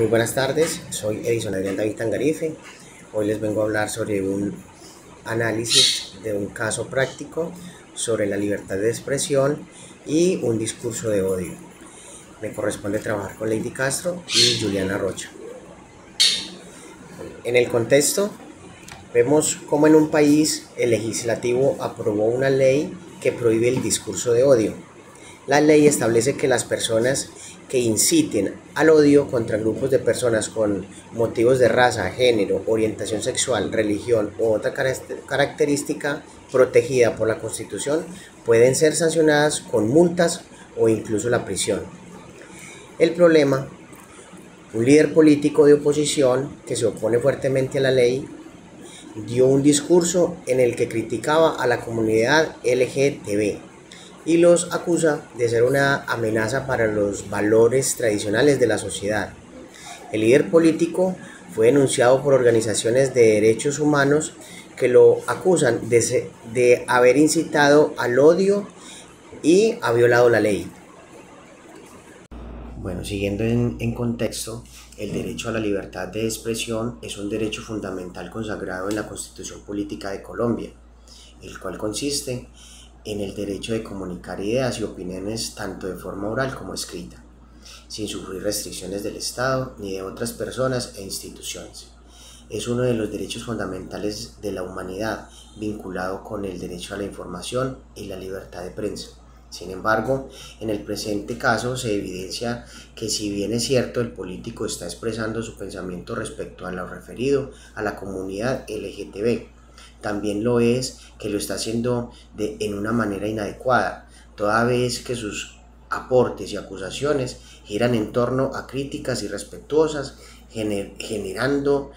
Muy buenas tardes, soy Edison Adrián David Tangarife. Hoy les vengo a hablar sobre un análisis de un caso práctico sobre la libertad de expresión y un discurso de odio. Me corresponde trabajar con Lady Castro y Juliana Rocha. En el contexto, vemos cómo en un país el legislativo aprobó una ley que prohíbe el discurso de odio. La ley establece que las personas que inciten al odio contra grupos de personas con motivos de raza, género, orientación sexual, religión u otra característica protegida por la Constitución pueden ser sancionadas con multas o incluso la prisión. El problema: un líder político de oposición que se opone fuertemente a la ley dio un discurso en el que criticaba a la comunidad LGTB y los acusa de ser una amenaza para los valores tradicionales de la sociedad. El líder político fue denunciado por organizaciones de derechos humanos que lo acusan de haber incitado al odio y ha violado la ley. Bueno, siguiendo en contexto, el derecho a la libertad de expresión es un derecho fundamental consagrado en la Constitución Política de Colombia, el cual consiste en el derecho de comunicar ideas y opiniones tanto de forma oral como escrita, sin sufrir restricciones del Estado ni de otras personas e instituciones. Es uno de los derechos fundamentales de la humanidad, vinculado con el derecho a la información y la libertad de prensa. Sin embargo, en el presente caso se evidencia que, si bien es cierto el político está expresando su pensamiento respecto a lo referido a la comunidad LGTB, también lo es que lo está haciendo en una manera inadecuada, toda vez que sus aportes y acusaciones giran en torno a críticas irrespetuosas, generando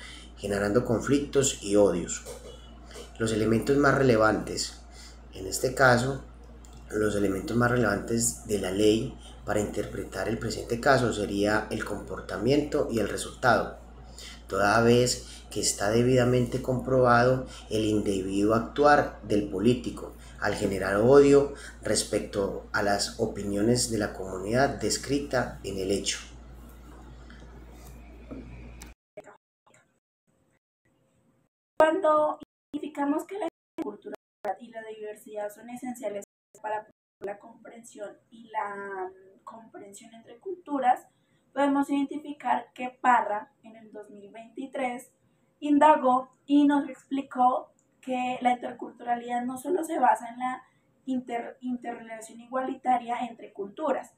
conflictos y odios. Los elementos más relevantes, en este caso, los elementos más relevantes de la ley para interpretar el presente caso sería el comportamiento y el resultado, toda vez que está debidamente comprobado el indebido actuar del político al generar odio respecto a las opiniones de la comunidad descrita en el hecho. Cuando identificamos que la cultura y la diversidad son esenciales para la comprensión y la comprensión entre culturas, podemos identificar que Parra en el 2023 indagó y nos explicó que la interculturalidad no solo se basa en la interrelación igualitaria entre culturas,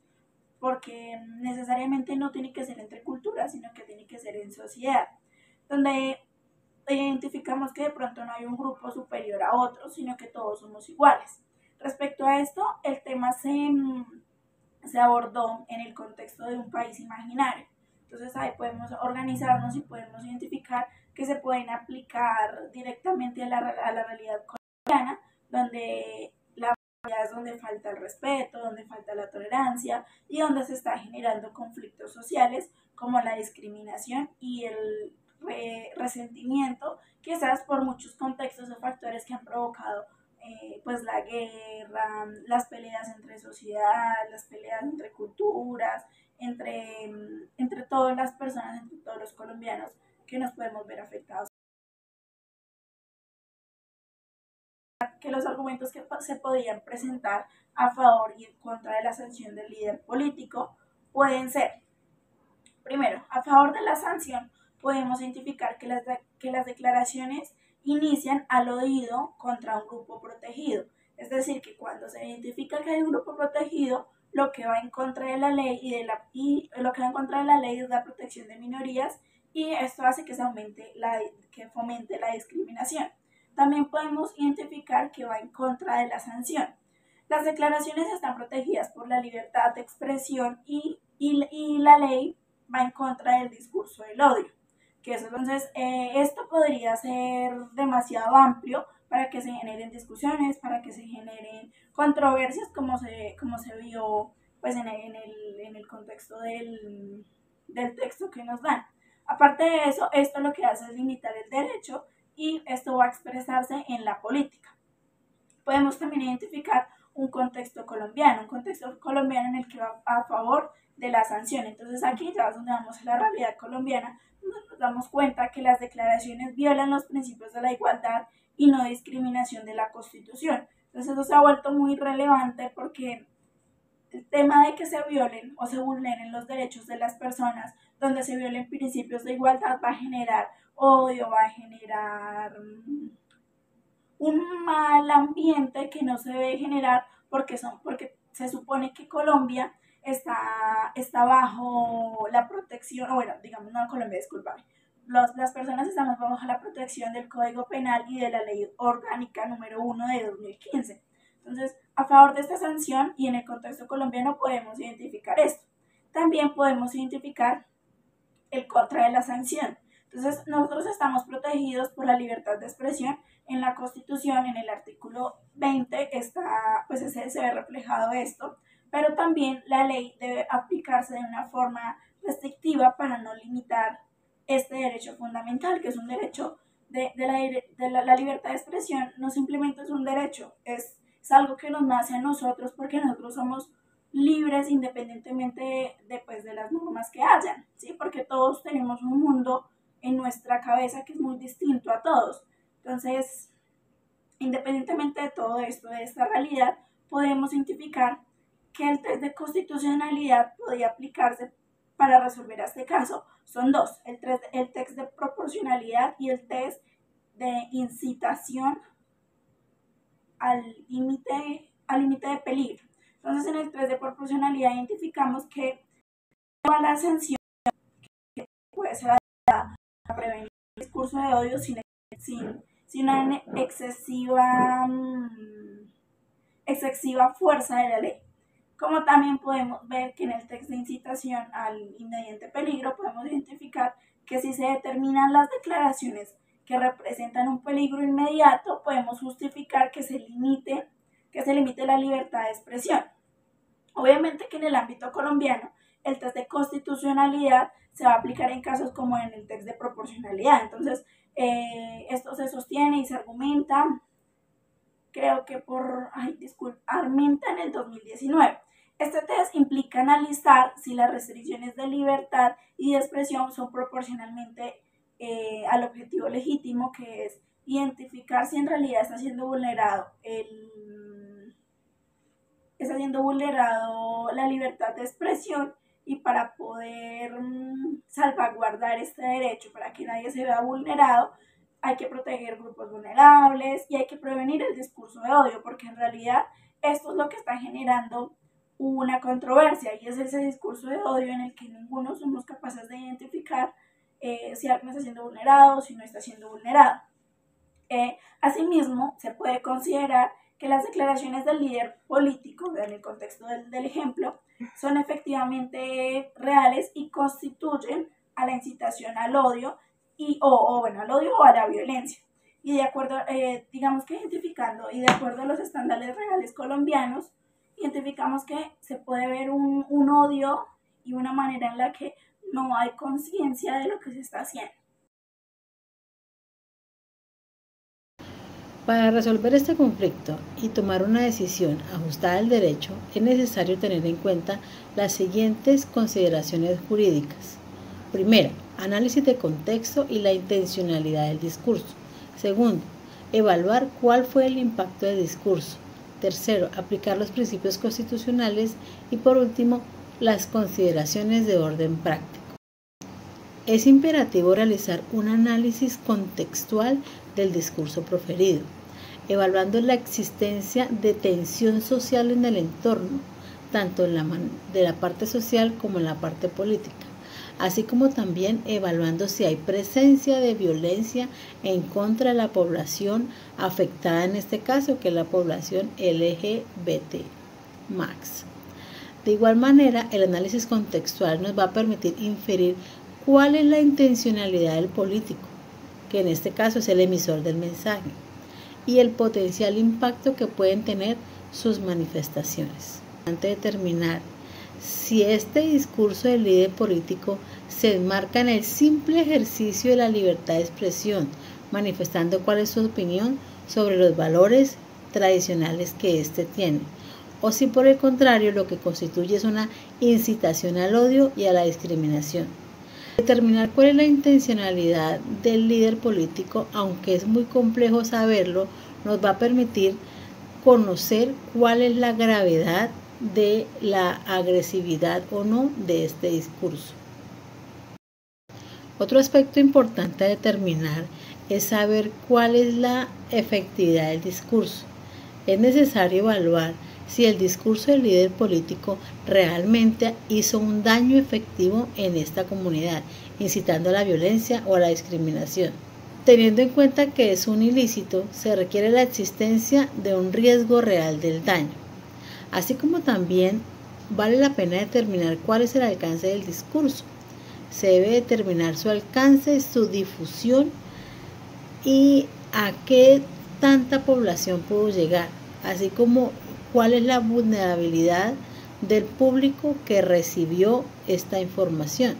porque necesariamente no tiene que ser entre culturas, sino que tiene que ser en sociedad, donde identificamos que de pronto no hay un grupo superior a otro, sino que todos somos iguales. Respecto a esto, el tema se abordó en el contexto de un país imaginario. Entonces ahí podemos organizarnos y podemos identificar que se pueden aplicar directamente a la realidad colombiana, donde la realidad es donde falta el respeto, donde falta la tolerancia y donde se está generando conflictos sociales como la discriminación y el resentimiento, quizás por muchos contextos o factores que han provocado pues la guerra, las peleas entre sociedad, las peleas entre culturas, entre todas las personas, entre todos los colombianos que nos podemos ver afectados. Que los argumentos que se podían presentar a favor y en contra de la sanción del líder político pueden ser: primero, a favor de la sanción podemos identificar que las declaraciones inician al oído contra un grupo protegido. Es decir, que cuando se identifica que hay un grupo protegido, lo que va en contra de la ley y lo que va en contra de la ley es la protección de minorías, y esto hace que que fomente la discriminación. También podemos identificar que va en contra de la sanción. Las declaraciones están protegidas por la libertad de expresión y la ley va en contra del discurso del odio. Entonces, esto podría ser demasiado amplio para que se generen discusiones, para que se generen controversias, como se vio pues, en el contexto del texto que nos dan. Aparte de eso, esto lo que hace es limitar el derecho y esto va a expresarse en la política. Podemos también identificar un contexto colombiano en el que va a favor de la sanción. Entonces aquí ya es donde vamos a la realidad colombiana, nos damos cuenta que las declaraciones violan los principios de la igualdad y no discriminación de la Constitución. Entonces eso se ha vuelto muy relevante porque el tema de que se violen o se vulneren los derechos de las personas, donde se violen principios de igualdad, va a generar odio, va a generar un mal ambiente que no se debe generar porque se supone que Colombia está bajo la protección, o bueno, digamos no Colombia, discúlpame, las personas estamos bajo la protección del Código Penal y de la Ley Orgánica número 1 de 2015. Entonces, a favor de esta sanción y en el contexto colombiano podemos identificar esto. También podemos identificar el contra de la sanción. Entonces, nosotros estamos protegidos por la libertad de expresión. En la Constitución, en el artículo 20, pues se ve reflejado esto, pero también la ley debe aplicarse de una forma restrictiva para no limitar este derecho fundamental, que es un derecho de la libertad de expresión. No simplemente es un derecho, es algo que nos nace a nosotros porque nosotros somos libres independientemente de las normas que hayan, ¿sí? Porque todos tenemos un mundo en nuestra cabeza que es muy distinto a todos. Entonces, independientemente de todo esto, de esta realidad, podemos identificar que el test de constitucionalidad podría aplicarse para resolver este caso. Son dos, el test de proporcionalidad y el test de incitación al límite de peligro. Entonces, en el test de proporcionalidad identificamos que toda la sanción que puede ser adaptada a prevenir el discurso de odio sin una excesiva fuerza de la ley. Como también podemos ver que en el test de incitación al inminente peligro podemos identificar que si se determinan las declaraciones que representan un peligro inmediato, podemos justificar que se limite la libertad de expresión. Obviamente que en el ámbito colombiano el test de constitucionalidad se va a aplicar en casos como en el test de proporcionalidad. Entonces, esto se sostiene y se argumenta, creo que argumenta en el 2019. Este test implica analizar si las restricciones de libertad y de expresión son proporcionalmente al objetivo legítimo, que es identificar si en realidad está siendo vulnerado la libertad de expresión, y para poder salvaguardar este derecho, para que nadie se vea vulnerado, hay que proteger grupos vulnerables y hay que prevenir el discurso de odio, porque en realidad esto es lo que está generando una controversia, y es ese discurso de odio en el que ninguno somos capaces de identificar si alguien está siendo vulnerado o si no está siendo vulnerado. Asimismo, se puede considerar que las declaraciones del líder político, en el contexto del ejemplo, son efectivamente reales y constituyen a la incitación al odio al odio o a la violencia. Y de acuerdo, digamos que identificando y de acuerdo a los estándares reales colombianos, identificamos que se puede ver un odio y una manera en la que no hay conciencia de lo que se está haciendo. Para resolver este conflicto y tomar una decisión ajustada al derecho, es necesario tener en cuenta las siguientes consideraciones jurídicas. Primero, análisis de contexto y la intencionalidad del discurso. Segundo, evaluar cuál fue el impacto del discurso. Tercero, aplicar los principios constitucionales. Y por último, las consideraciones de orden práctico. Es imperativo realizar un análisis contextual del discurso proferido, evaluando la existencia de tensión social en el entorno, tanto de la parte social como en la parte política, así como también evaluando si hay presencia de violencia en contra de la población afectada, en este caso que es la población LGBT+. De igual manera, el análisis contextual nos va a permitir inferir cuál es la intencionalidad del político, que en este caso es el emisor del mensaje, y el potencial impacto que pueden tener sus manifestaciones. Antes de terminar, si este discurso del líder político se enmarca en el simple ejercicio de la libertad de expresión, manifestando cuál es su opinión sobre los valores tradicionales que éste tiene, o si por el contrario lo que constituye es una incitación al odio y a la discriminación. Determinar cuál es la intencionalidad del líder político, aunque es muy complejo saberlo, nos va a permitir conocer cuál es la gravedad de la agresividad o no de este discurso. Otro aspecto importante a determinar es saber cuál es la efectividad del discurso. Es necesario evaluar si el discurso del líder político realmente hizo un daño efectivo en esta comunidad, incitando a la violencia o a la discriminación. Teniendo en cuenta que es un ilícito, se requiere la existencia de un riesgo real del daño. Así como también vale la pena determinar cuál es el alcance del discurso. Se debe determinar su alcance, su difusión y a qué tanta población pudo llegar, así como cuál es la vulnerabilidad del público que recibió esta información.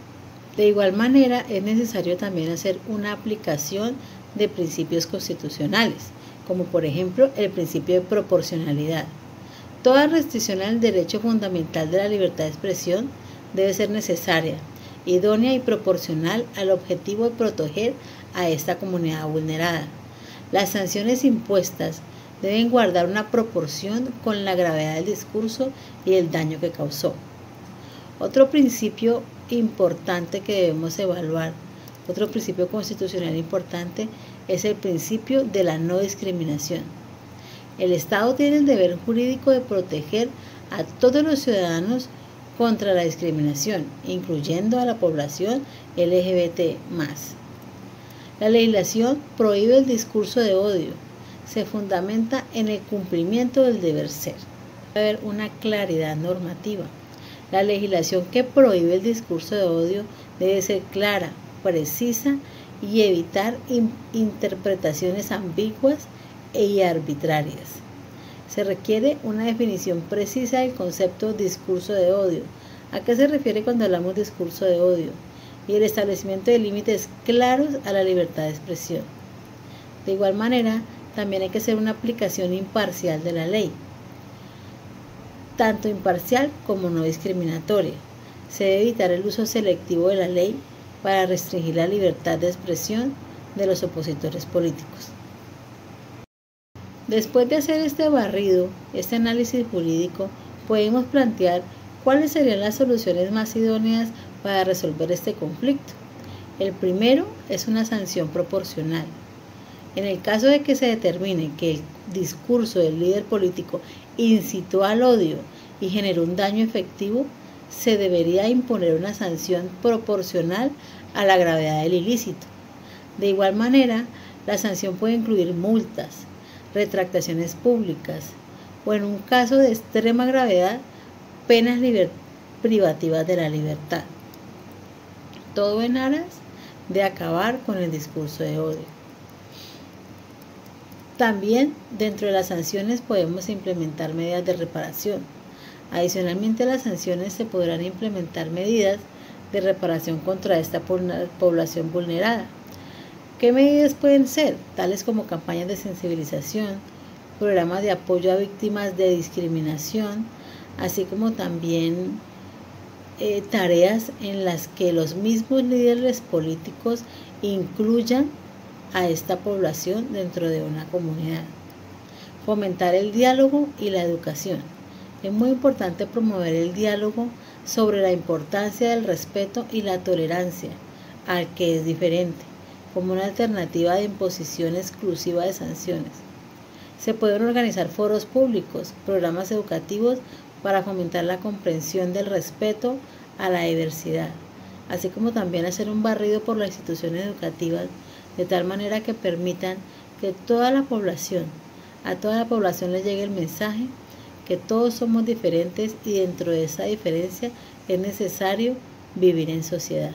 De igual manera, es necesario también hacer una aplicación de principios constitucionales, como por ejemplo el principio de proporcionalidad. Toda restricción al derecho fundamental de la libertad de expresión debe ser necesaria, idónea y proporcional al objetivo de proteger a esta comunidad vulnerada. Las sanciones impuestas deben guardar una proporción con la gravedad del discurso y el daño que causó. Otro principio importante que debemos evaluar, otro principio constitucional importante, es el principio de la no discriminación. El Estado tiene el deber jurídico de proteger a todos los ciudadanos contra la discriminación, incluyendo a la población LGBT+. La legislación prohíbe el discurso de odio, se fundamenta en el cumplimiento del deber ser. Debe haber una claridad normativa. La legislación que prohíbe el discurso de odio debe ser clara, precisa y evitar interpretaciones ambiguas y arbitrarias. Se requiere una definición precisa del concepto discurso de odio. ¿A qué se refiere cuando hablamos de discurso de odio? Y el establecimiento de límites claros a la libertad de expresión. De igual manera, también hay que hacer una aplicación imparcial de la ley, tanto imparcial como no discriminatoria. Se debe evitar el uso selectivo de la ley para restringir la libertad de expresión de los opositores políticos. Después de hacer este barrido, este análisis jurídico, podemos plantear cuáles serían las soluciones más idóneas para resolver este conflicto. El primero es una sanción proporcional. En el caso de que se determine que el discurso del líder político incitó al odio y generó un daño efectivo, se debería imponer una sanción proporcional a la gravedad del ilícito. De igual manera, la sanción puede incluir multas, retractaciones públicas o, en un caso de extrema gravedad, penas privativas de la libertad. Todo en aras de acabar con el discurso de odio. También dentro de las sanciones podemos implementar medidas de reparación. Adicionalmente a las sanciones se podrán implementar medidas de reparación contra esta población vulnerada. ¿Qué medidas pueden ser? Tales como campañas de sensibilización, programas de apoyo a víctimas de discriminación, así como también tareas en las que los mismos líderes políticos incluyan a esta población dentro de una comunidad. Fomentar el diálogo y la educación. Es muy importante promover el diálogo sobre la importancia del respeto y la tolerancia al que es diferente, como una alternativa de imposición exclusiva de sanciones. Se pueden organizar foros públicos, programas educativos para fomentar la comprensión del respeto a la diversidad, así como también hacer un barrido por las instituciones educativas de tal manera que permitan que a toda la población le llegue el mensaje que todos somos diferentes y dentro de esa diferencia es necesario vivir en sociedad.